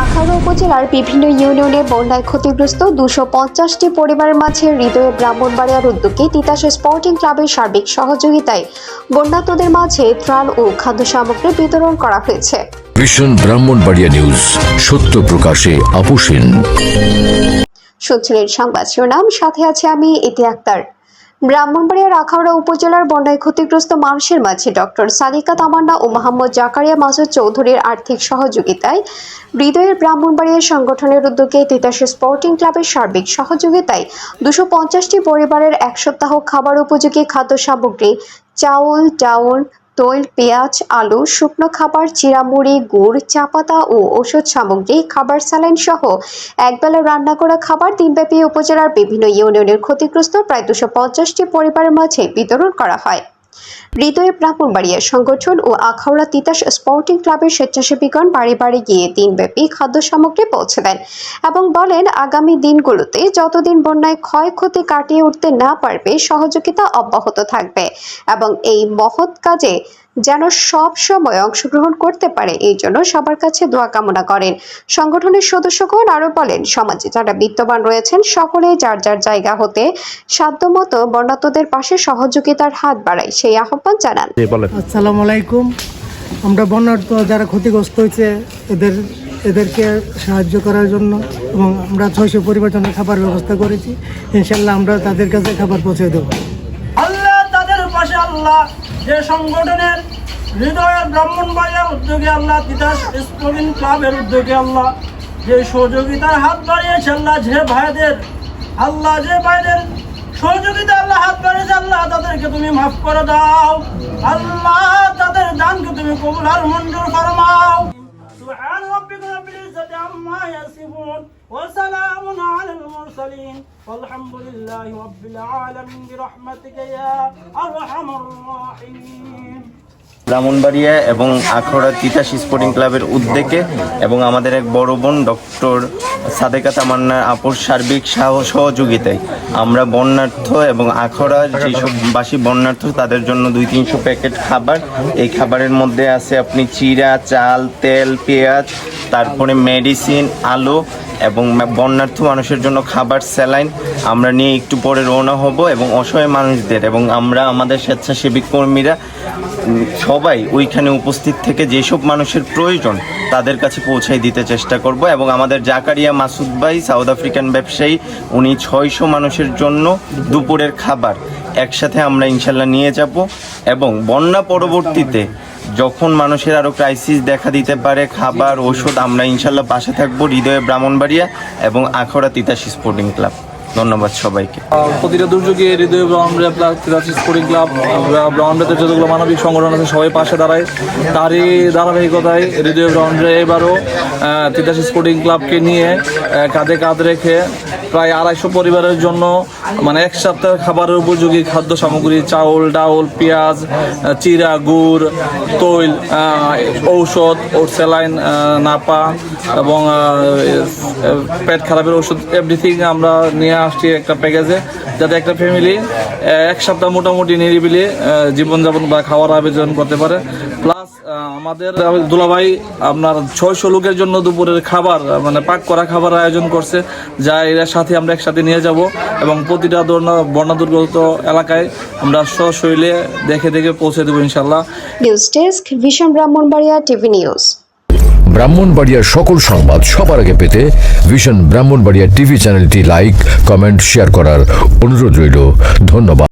আখাউড়া উপজেলার বিভিন্ন ইউনিয়নে বন্যায় ক্ষতিগ্রস্ত 250টি পরিবারের মাঝে হৃদয়ে ব্রাহ্মণবাড়িয়ার উদ্যোগে তিতাস স্পোর্টিং ক্লাবের সার্বিক সহযোগিতায় বন্যার্তদের মাঝে ত্রাণ ও খাদ্য সামগ্রী বিতরণ করা হয়েছে। ভিশন ব্রাহ্মণবাড়িয়া নিউজ, সত্য প্রকাশে আপোষহীন। শুনছিলেন সংবাদ শিরোনাম, সাথে আছে আমি ইতি আক্তার। ব্রাহ্মণবাড়িয়ার আখাউড়া উপজেলার বন্যায় ক্ষতিগ্রস্ত মানুষের মাঝে ডক্টর সাদিকা তামান্না ও মোহাম্মদ জাকারিয়া মাসুদ চৌধুরীর আর্থিক সহযোগিতায় হৃদয়ের ব্রাহ্মণবাড়িয়া সংগঠনের উদ্যোগে তিতাস স্পোর্টিং ক্লাবের সার্বিক সহযোগিতায় 250টি পরিবারের এক সপ্তাহ খাবার উপযোগী খাদ্য সামগ্রী চাউল, ডাউল, তৈল, পেঁয়াজ, আলু, শুকনো খাবার, চিরামুড়ি, গুড়, চা পাতা ও ওষুধ সামগ্রী, খাবার স্যালাইন সহ একবেলা রান্না করা খাবার দিনব্যাপী উপজেলার বিভিন্ন ইউনিয়নের ক্ষতিগ্রস্ত প্রায় 250টি পরিবারের মাঝে বিতরণ করা হয়। হৃদয়ে ব্রাহ্মণবাড়িয়া সংগঠন ও আখাউড়া তিতাস স্পোর্টিং ক্লাবের স্বেচ্ছাসেবীগণ বাড়ি বাড়ি গিয়ে দিনব্যাপী খাদ্য সামগ্রী পৌঁছে দেন এবং বলেন, আগামী দিনগুলোতে যতদিন বন্যায় ক্ষয়ক্ষতি কাটিয়ে উঠতে না পারবে সহযোগিতা অব্যাহত থাকবে এবং এই মহৎ কাজে যেন সব সময় অংশগ্রহণ করতে পারে এই জন্য সবার কাছে দোয়া কামনা করেন। সংগঠনের সদস্যগণ আরো বলেন, সমাজে যারা বিত্তবান রয়েছেন সকলে যার যার জায়গা হতে সাধ্যমতো বন্যার্তদের পাশে সহযোগিতার হাত বাড়ায় সেই আহ্বান জানান। আসসালামু আলাইকুম। আমরা বন্যার্ত যারা ক্ষতিগ্রস্ত হয়েছে এদেরকে সাহায্য করার জন্য এবং আমরা 600 পরিবার জন্য খাবার ব্যবস্থা করেছি। ইনশাল্লাহ আমরা তাদের কাছে খাবার পৌঁছে দেব। আল্লাহ তাদের পাশে, আল্লাহ যে সংগঠনের হৃদয়ের ব্রাহ্মণবাড়িয়া উদ্যোগে, আল্লাহ তিতাস স্পোর্টিং ক্লাবের উদ্যোগে আল্লাহ যে সহযোগিতার হাত বাড়িয়েছে, আল্লাহ যে ভাইদের সহযোগিতা আল্লাহ হাত বাড়িয়েছে, আল্লাহ তাদেরকে তুমি মাফ করে দাও। আল্লাহ তাদের দানকে তুমি কবুল আর মঞ্জুর ফরমাও। সুবহান রাব্বিকা রাব্বিল ইজ্জাতি আম্মা ইয়াসিফুন ওয়া সালামুন আলাল মুরসালিন ওয়ালহামদুলিল্লাহি রাব্বিল আলামিন বিরহমাতিকা ইয়া আরহামার রাহিমিন। ব্রাহ্মণবাড়িয়া এবং আখাউড়া তিতাস স্পোর্টিং ক্লাবের উদ্যোগে এবং আমাদের এক বড় বোন ডক্টর সাদেকা তামান্না আপুর সার্বিক সহযোগিতায় আমরা বন্যার্থ এবং আখাউড়া যেসব বাসী বন্যার্থ তাদের জন্য 200-300 প্যাকেট খাবার, এই খাবারের মধ্যে আছে আপনি চিরা, চাল, তেল, পেঁয়াজ, তারপরে মেডিসিন, আলু এবং বন্যার্থ মানুষের জন্য খাবার স্যালাইন আমরা নিয়ে একটু পরে রওনা হব এবং অসহায় মানুষদের এবং আমরা আমাদের স্বেচ্ছাসেবী কর্মীরা সবাই ওইখানে উপস্থিত থেকে যেসব মানুষের প্রয়োজন তাদের কাছে পৌঁছাই দিতে চেষ্টা করব এবং আমাদের জাকারিয়া মাসুদ ভাই সাউথ আফ্রিকান ব্যবসায়ী, উনি 600 মানুষের জন্য দুপুরের খাবার একসাথে আমরা ইনশাল্লাহ নিয়ে যাব এবং বন্যা পরবর্তীতে যখন মানুষের আরও ক্রাইসিস দেখা দিতে পারে খাবার ওষুধ আমরা ইনশাল্লাহ পাশে থাকবো হৃদয়ে ব্রাহ্মণবাড়িয়া এবং আখাউড়া তিতাস স্পোর্টিং ক্লাব। ধন্যবাদ সবাইকে। প্রতিটা দুর্যোগে হৃদয় ব্রাহ্মণবাড়িয়া তিতাস স্পোর্টিং ক্লাব ব্রাহ্মণবাড়িয়াতে যতগুলো মানবিক সংগঠন আছে সবাই পাশে দাঁড়ায়। তারই ধারাবাহিকতায় হৃদয় ব্রাহ্মণবাড়িয়া এবারও তিতাস স্পোর্টিং ক্লাবকে নিয়ে কাঁধে কাঁধ রেখে প্রায় 250 পরিবারের জন্য মানে এক সপ্তাহ খাবারের উপযোগী খাদ্য সামগ্রী চাউল, ডাউল, পেঁয়াজ, চিরা, গুড়, তৈল, ঔষধ ও স্যালাইন, নাপা এবং পেট খারাপের ওষুধ এভরিথিং আমরা নিয়ে আসছি একটা প্যাকেজে, যাতে একটা ফ্যামিলি এক সপ্তাহ মোটামুটি নিরিবিলি জীবনযাপন বা খাওয়ার আয়োজন করতে পারে। প্লাস আমাদের দুলাভাই আপনার 600 লোকের জন্য দুপুরের খাবার মানে পাক করা খাবার আয়োজন করছে, যা এর সাথে আমরা একসাথে নিয়ে যাব এবং প্রতিটা বন্যা দুর্গত এলাকায় আমরা সশৈলে দেখে পৌঁছে দেবো ইনশাল্লাহ। News desk, vision Brahmanbaria TV news. ব্রাহ্মণবাড়িয়ার সকল সংবাদ সবার আগে পেতে ভিশন ব্রাহ্মণবাড়িয়া টিভি চ্যানেলটি লাইক, কমেন্ট, শেয়ার করার অনুরোধ রইল। ধন্যবাদ।